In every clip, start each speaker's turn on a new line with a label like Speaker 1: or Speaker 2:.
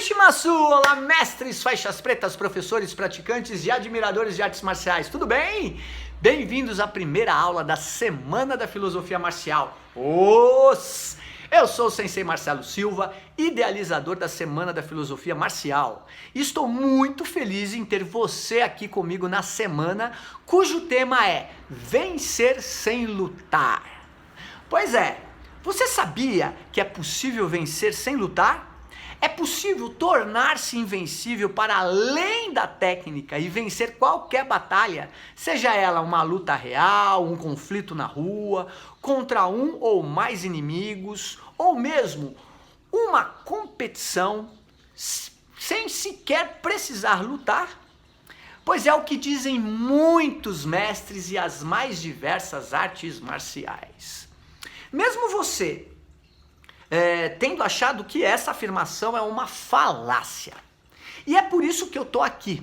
Speaker 1: Shimasu! Olá, mestres, faixas pretas, professores, praticantes e admiradores de artes marciais, tudo bem? Bem-vindos à primeira aula da Semana da Filosofia Marcial. Eu sou o Sensei Marcelo Silva, idealizador da Semana da Filosofia Marcial. E estou muito feliz em ter você aqui comigo na semana, cujo tema é Vencer sem lutar. Pois é, você sabia que é possível vencer sem lutar? É possível tornar-se invencível para além da técnica e vencer qualquer batalha, seja ela uma luta real, um conflito na rua, contra um ou mais inimigos, ou mesmo uma competição sem sequer precisar lutar? Pois é o que dizem muitos mestres e as mais diversas artes marciais. Mesmo você tendo achado que essa afirmação é uma falácia. E é por isso que eu estou aqui,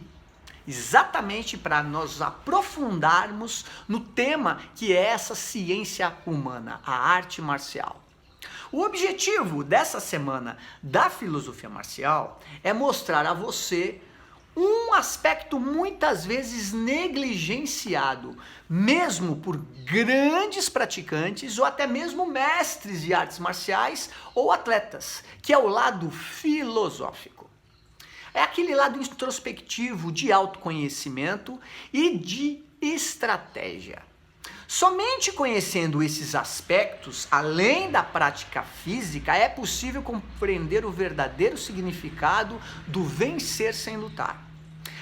Speaker 1: exatamente para nós aprofundarmos no tema que é essa ciência humana, a arte marcial. O objetivo dessa semana da filosofia marcial é mostrar a você um aspecto muitas vezes negligenciado, mesmo por grandes praticantes ou até mesmo mestres de artes marciais ou atletas, que é o lado filosófico. É aquele lado introspectivo de autoconhecimento e de estratégia. Somente conhecendo esses aspectos, além da prática física, é possível compreender o verdadeiro significado do vencer sem lutar.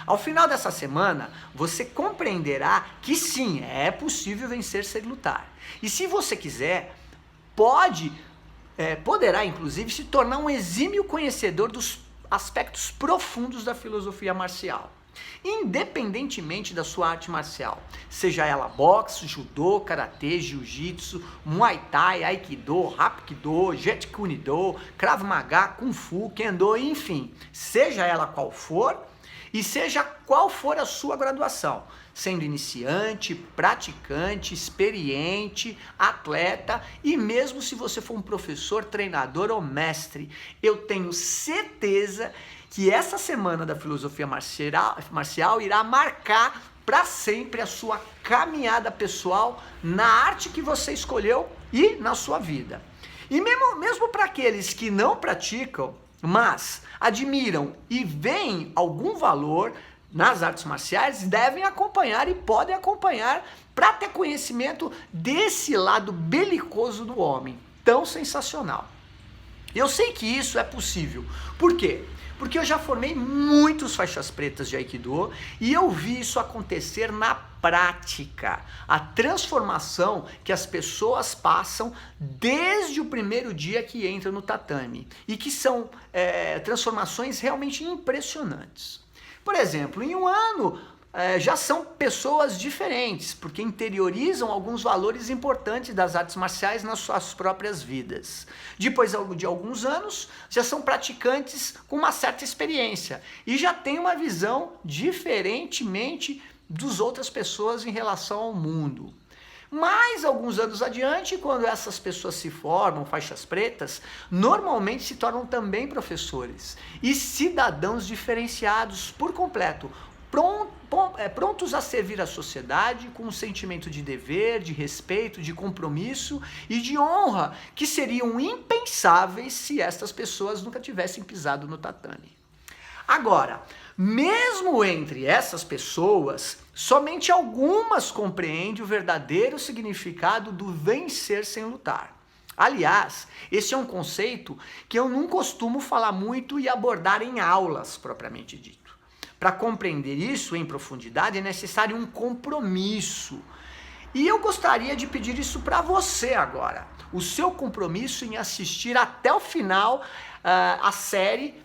Speaker 1: Ao final dessa semana, você compreenderá que sim, é possível vencer sem lutar. E se você quiser, poderá inclusive se tornar um exímio conhecedor dos aspectos profundos da filosofia marcial. Independentemente da sua arte marcial, seja ela boxe, judô, karatê, jiu-jitsu, muay thai, aikido, hapkido, jeet kune do, krav maga, kung fu, kendo, enfim, seja ela qual for e seja qual for a sua graduação, sendo iniciante, praticante, experiente, atleta e mesmo se você for um professor, treinador ou mestre, eu tenho certeza que essa semana da filosofia marcial irá marcar para sempre a sua caminhada pessoal na arte que você escolheu e na sua vida. E mesmo para aqueles que não praticam, mas admiram e veem algum valor nas artes marciais, devem acompanhar e podem acompanhar para ter conhecimento desse lado belicoso do homem, tão sensacional. Eu sei que isso é possível. Por quê? Porque eu já formei muitos faixas pretas de Aikido e eu vi isso acontecer na prática. A transformação que as pessoas passam desde o primeiro dia que entram no tatame. E que são transformações realmente impressionantes. Por exemplo, em um ano já são pessoas diferentes, porque interiorizam alguns valores importantes das artes marciais nas suas próprias vidas. Depois de alguns anos, já são praticantes com uma certa experiência e já têm uma visão diferentemente das outras pessoas em relação ao mundo. Mas alguns anos adiante, quando essas pessoas se formam, faixas pretas, normalmente se tornam também professores e cidadãos diferenciados por completo, prontos a servir a sociedade com um sentimento de dever, de respeito, de compromisso e de honra que seriam impensáveis se estas pessoas nunca tivessem pisado no tatame. Agora, mesmo entre essas pessoas, somente algumas compreendem o verdadeiro significado do vencer sem lutar. Aliás, esse é um conceito que eu não costumo falar muito e abordar em aulas propriamente dito. Para compreender isso em profundidade é necessário um compromisso. E eu gostaria de pedir isso para você agora. O seu compromisso em assistir até o final a série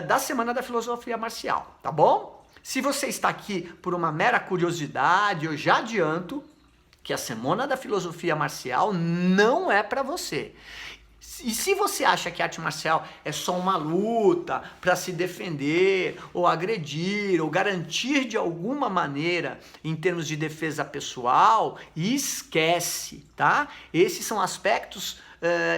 Speaker 1: da Semana da Filosofia Marcial, tá bom? Se você está aqui por uma mera curiosidade, eu já adianto que a Semana da Filosofia Marcial não é para você. E se você acha que a arte marcial é só uma luta para se defender, ou agredir, ou garantir de alguma maneira em termos de defesa pessoal, esquece, tá? Esses são aspectos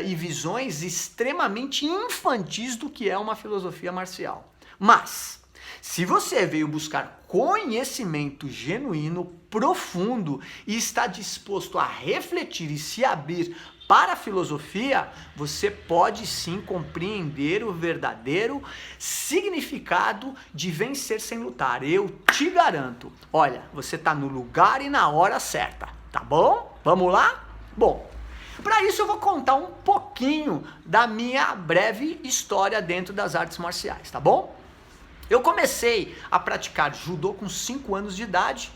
Speaker 1: e visões extremamente infantis do que é uma filosofia marcial. Mas, se você veio buscar conhecimento genuíno, profundo e está disposto a refletir e se abrir para a filosofia, você pode sim compreender o verdadeiro significado de vencer sem lutar. Eu te garanto. Olha, você está no lugar e na hora certa, tá bom? Vamos lá? Bom, para isso eu vou contar um pouquinho da minha breve história dentro das artes marciais, tá bom? Eu comecei a praticar judô com 5 anos de idade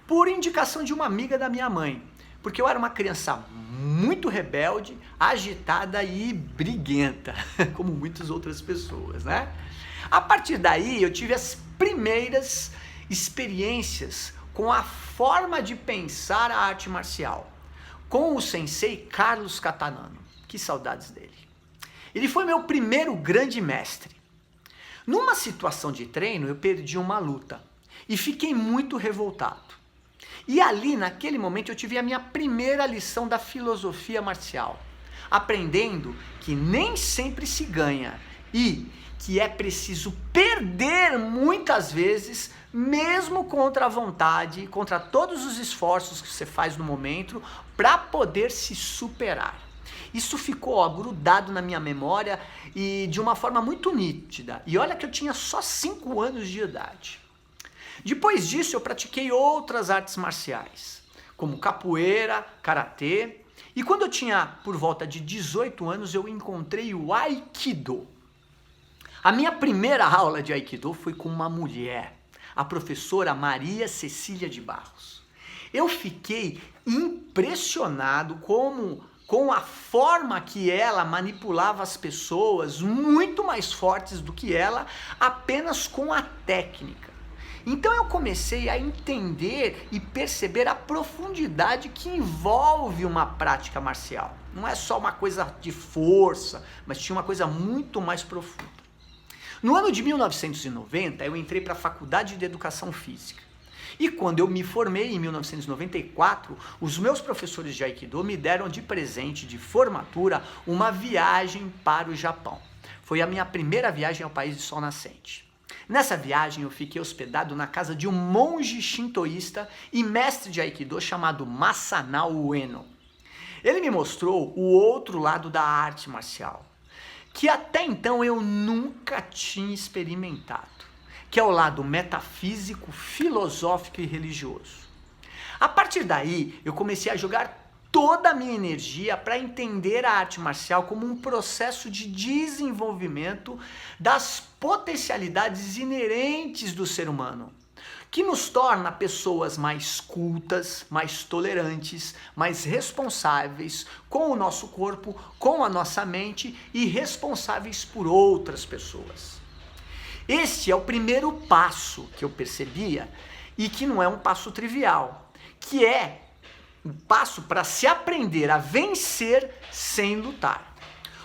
Speaker 1: por indicação de uma amiga da minha mãe, porque eu era uma criança muito rebelde, agitada e briguenta, como muitas outras pessoas, né? A partir daí eu tive as primeiras experiências com a forma de pensar a arte marcial, com o sensei Carlos Catanano. Que saudades dele. Ele foi meu primeiro grande mestre. Numa situação de treino, eu perdi uma luta e fiquei muito revoltado. E ali, naquele momento, eu tive a minha primeira lição da filosofia marcial, aprendendo que nem sempre se ganha e que é preciso perder muitas vezes, mesmo contra a vontade, contra todos os esforços que você faz no momento, para poder se superar. Isso ficou grudado na minha memória e de uma forma muito nítida. E olha que eu tinha só 5 anos de idade. Depois disso, eu pratiquei outras artes marciais, como capoeira, karatê. E quando eu tinha por volta de 18 anos, eu encontrei o Aikido. A minha primeira aula de Aikido foi com uma mulher, a professora Maria Cecília de Barros. Eu fiquei impressionado com a forma que ela manipulava as pessoas, muito mais fortes do que ela, apenas com a técnica. Então eu comecei a entender e perceber a profundidade que envolve uma prática marcial. Não é só uma coisa de força, mas tinha uma coisa muito mais profunda. No ano de 1990, eu entrei para a Faculdade de Educação Física. E quando eu me formei em 1994, os meus professores de Aikido me deram de presente de formatura uma viagem para o Japão. Foi a minha primeira viagem ao país de Sol Nascente. Nessa viagem eu fiquei hospedado na casa de um monge shintoísta e mestre de Aikido chamado Masanao Ueno. Ele me mostrou o outro lado da arte marcial, que até então eu nunca tinha experimentado, que é o lado metafísico, filosófico e religioso. A partir daí, eu comecei a jogar toda a minha energia para entender a arte marcial como um processo de desenvolvimento das potencialidades inerentes do ser humano, que nos torna pessoas mais cultas, mais tolerantes, mais responsáveis com o nosso corpo, com a nossa mente e responsáveis por outras pessoas. Este é o primeiro passo que eu percebia e que não é um passo trivial, que é um passo para se aprender a vencer sem lutar.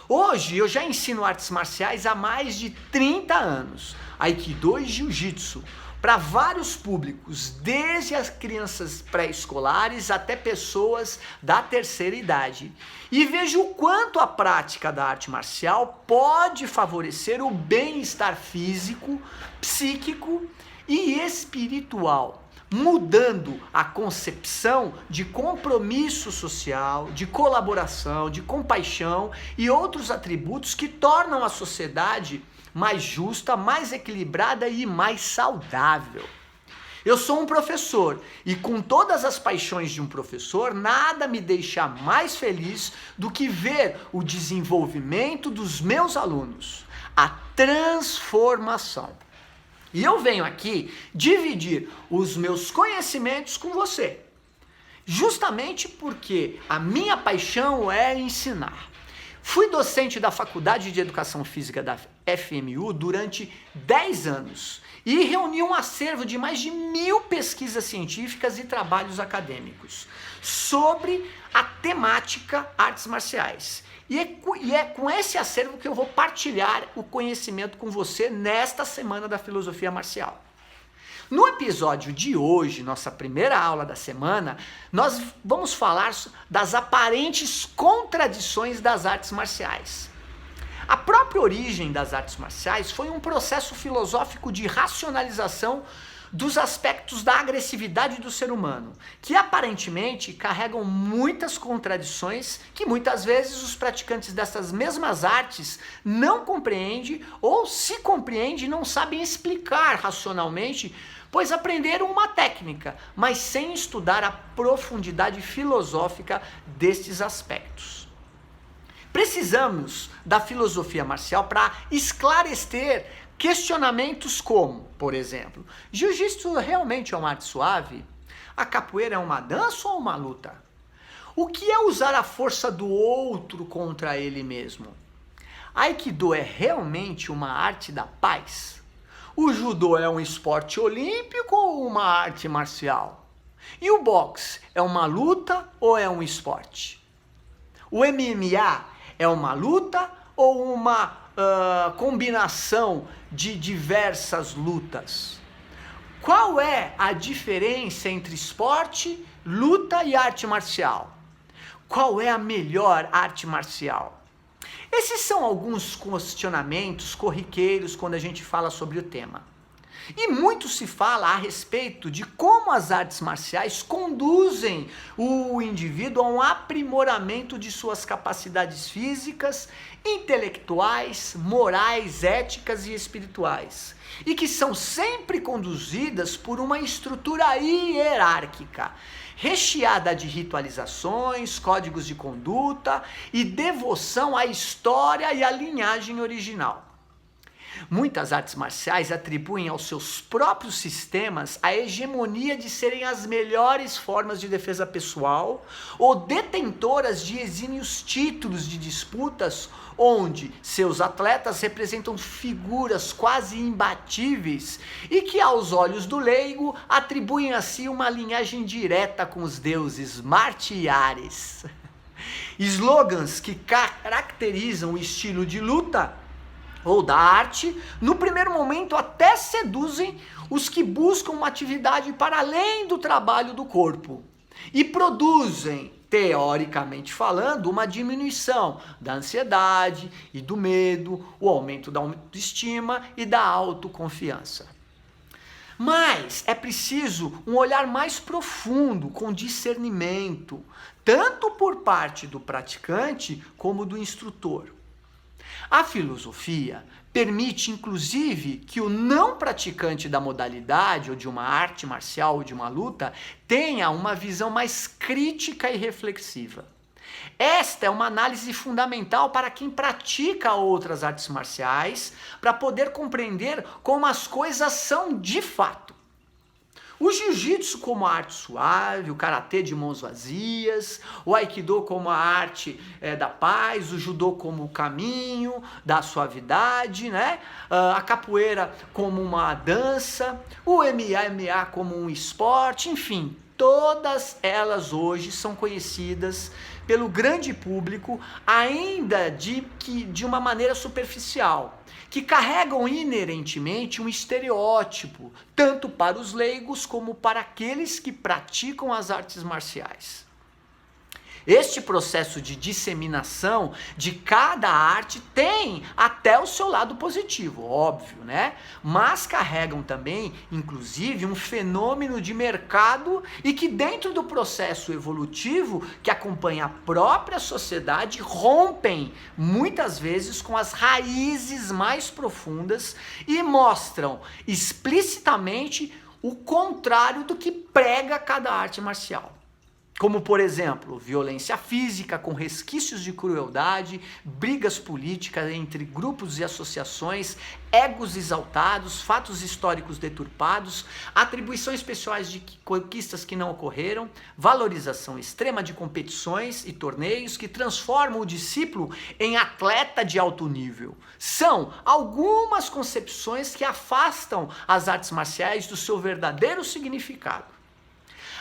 Speaker 1: Hoje eu já ensino artes marciais há mais de 30 anos, Aikido e Jiu-Jitsu, para vários públicos, desde as crianças pré-escolares até pessoas da terceira idade. E vejo o quanto a prática da arte marcial pode favorecer o bem-estar físico, psíquico e espiritual, mudando a concepção de compromisso social, de colaboração, de compaixão e outros atributos que tornam a sociedade mais justa, mais equilibrada e mais saudável. Eu sou um professor e com todas as paixões de um professor, nada me deixa mais feliz do que ver o desenvolvimento dos meus alunos, a transformação. E eu venho aqui dividir os meus conhecimentos com você, justamente porque a minha paixão é ensinar. Fui docente da Faculdade de Educação Física da FMU durante 10 anos e reuni um acervo de mais de 1000 pesquisas científicas e trabalhos acadêmicos sobre a temática artes marciais. E é com esse acervo que eu vou partilhar o conhecimento com você nesta semana da filosofia marcial. No episódio de hoje, nossa primeira aula da semana, nós vamos falar das aparentes contradições das artes marciais. A própria origem das artes marciais foi um processo filosófico de racionalização dos aspectos da agressividade do ser humano, que aparentemente carregam muitas contradições que muitas vezes os praticantes dessas mesmas artes não compreendem ou se compreendem não sabem explicar racionalmente, pois aprenderam uma técnica, mas sem estudar a profundidade filosófica destes aspectos. Precisamos da filosofia marcial para esclarecer questionamentos como, por exemplo, jiu-jitsu realmente é uma arte suave? A capoeira é uma dança ou uma luta? O que é usar a força do outro contra ele mesmo? Aikido é realmente uma arte da paz? O judô é um esporte olímpico ou uma arte marcial? E o boxe é uma luta ou é um esporte? O MMA é uma luta ou uma combinação de diversas lutas? Qual é a diferença entre esporte, luta e arte marcial? Qual é a melhor arte marcial? Esses são alguns questionamentos corriqueiros quando a gente fala sobre o tema. E muito se fala a respeito de como as artes marciais conduzem o indivíduo a um aprimoramento de suas capacidades físicas, intelectuais, morais, éticas e espirituais. E que são sempre conduzidas por uma estrutura hierárquica, recheada de ritualizações, códigos de conduta e devoção à história e à linhagem original. Muitas artes marciais atribuem aos seus próprios sistemas a hegemonia de serem as melhores formas de defesa pessoal ou detentoras de exímios títulos de disputas onde seus atletas representam figuras quase imbatíveis e que aos olhos do leigo atribuem a si uma linhagem direta com os deuses martiares. Slogans que caracterizam o estilo de luta ou da arte, no primeiro momento até seduzem os que buscam uma atividade para além do trabalho do corpo e produzem, teoricamente falando, uma diminuição da ansiedade e do medo, o aumento da autoestima e da autoconfiança. Mas é preciso um olhar mais profundo, com discernimento, tanto por parte do praticante como do instrutor. A filosofia permite, inclusive, que o não praticante da modalidade, ou de uma arte marcial, ou de uma luta, tenha uma visão mais crítica e reflexiva. Esta é uma análise fundamental para quem pratica outras artes marciais, para poder compreender como as coisas são de fato. O jiu-jitsu como a arte suave, o karatê de mãos vazias, o aikido como a arte da paz, o judô como o caminho da suavidade, né? A capoeira como uma dança, o MMA como um esporte, enfim, todas elas hoje são conhecidas pelo grande público, ainda de uma maneira superficial, que carregam inerentemente um estereótipo, tanto para os leigos como para aqueles que praticam as artes marciais. Este processo de disseminação de cada arte tem até o seu lado positivo, óbvio, né? Mas carregam também, inclusive, um fenômeno de mercado e que dentro do processo evolutivo que acompanha a própria sociedade rompem muitas vezes com as raízes mais profundas e mostram explicitamente o contrário do que prega cada arte marcial. Como, por exemplo, violência física com resquícios de crueldade, brigas políticas entre grupos e associações, egos exaltados, fatos históricos deturpados, atribuições pessoais de conquistas que não ocorreram, valorização extrema de competições e torneios que transformam o discípulo em atleta de alto nível. São algumas concepções que afastam as artes marciais do seu verdadeiro significado.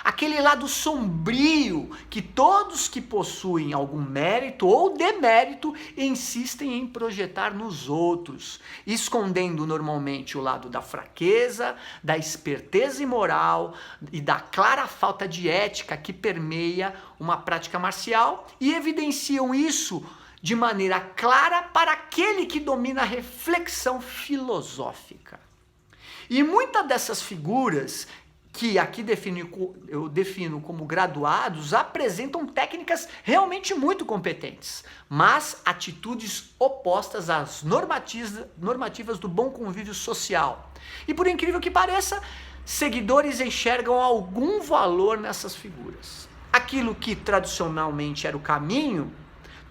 Speaker 1: aquele lado sombrio que todos que possuem algum mérito ou demérito insistem em projetar nos outros, escondendo normalmente o lado da fraqueza, da esperteza imoral e da clara falta de ética que permeia uma prática marcial e evidenciam isso de maneira clara para aquele que domina a reflexão filosófica. E muitas dessas figuras, que aqui eu defino como graduados, apresentam técnicas realmente muito competentes, mas atitudes opostas às normativas do bom convívio social. E por incrível que pareça, seguidores enxergam algum valor nessas figuras. Aquilo que tradicionalmente era o caminho,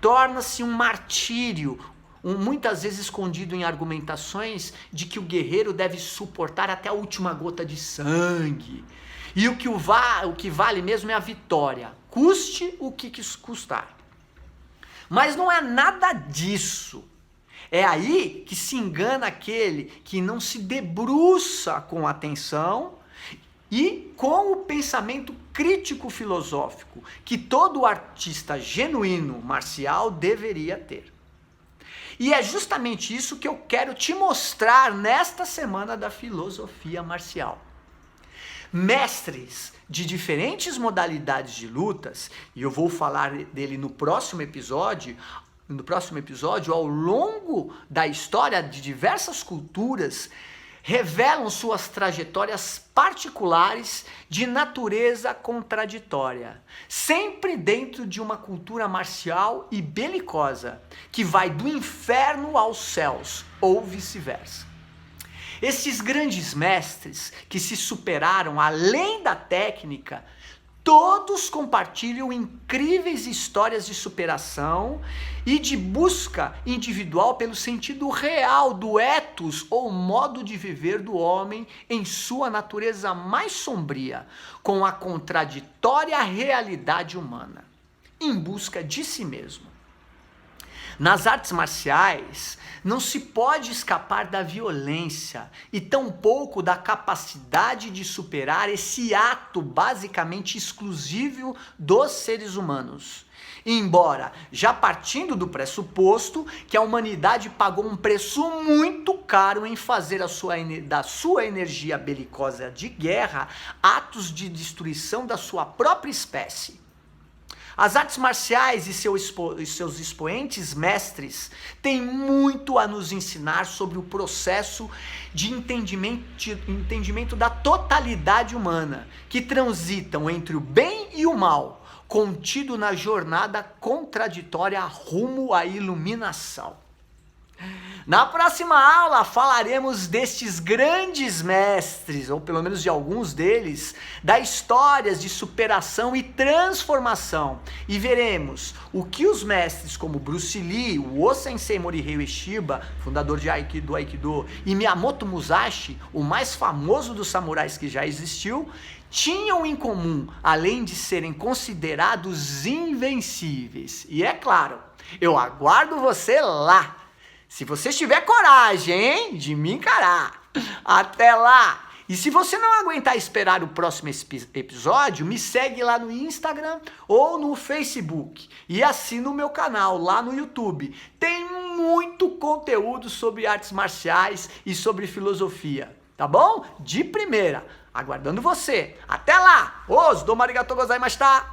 Speaker 1: torna-se um martírio, muitas vezes escondido em argumentações de que o guerreiro deve suportar até a última gota de sangue. E o que vale mesmo é a vitória, custe o que custar. Mas não é nada disso. É aí que se engana aquele que não se debruça com atenção e com o pensamento crítico filosófico que todo artista genuíno marcial deveria ter. E é justamente isso que eu quero te mostrar nesta semana da filosofia marcial. Mestres de diferentes modalidades de lutas, e eu vou falar dele no próximo episódio, ao longo da história de diversas culturas, revelam suas trajetórias particulares de natureza contraditória, sempre dentro de uma cultura marcial e belicosa, que vai do inferno aos céus, ou vice-versa. Esses grandes mestres que se superaram além da técnica, todos compartilham incríveis histórias de superação e de busca individual pelo sentido real do ethos ou modo de viver do homem em sua natureza mais sombria, com a contraditória realidade humana, em busca de si mesmo. Nas artes marciais, não se pode escapar da violência e tampouco da capacidade de superar esse ato basicamente exclusivo dos seres humanos. Embora já partindo do pressuposto que a humanidade pagou um preço muito caro em fazer da sua energia belicosa de guerra atos de destruição da sua própria espécie. As artes marciais e seus expoentes mestres têm muito a nos ensinar sobre o processo de entendimento da totalidade humana, que transitam entre o bem e o mal, contido na jornada contraditória rumo à iluminação. Na próxima aula falaremos destes grandes mestres, ou pelo menos de alguns deles, das histórias de superação e transformação, e veremos o que os mestres como Bruce Lee, o Sensei Morihei Ueshiba, fundador do Aikido, e Miyamoto Musashi, o mais famoso dos samurais que já existiu, tinham em comum, além de serem considerados invencíveis. E é claro, eu aguardo você lá, se você tiver coragem, hein, de me encarar. Até lá! E se você não aguentar esperar o próximo episódio, me segue lá no Instagram ou no Facebook. E assina o meu canal lá no YouTube. Tem muito conteúdo sobre artes marciais e sobre filosofia. Tá bom? De primeira. Aguardando você. Até lá! Osu, domo arigatou gozaimashita!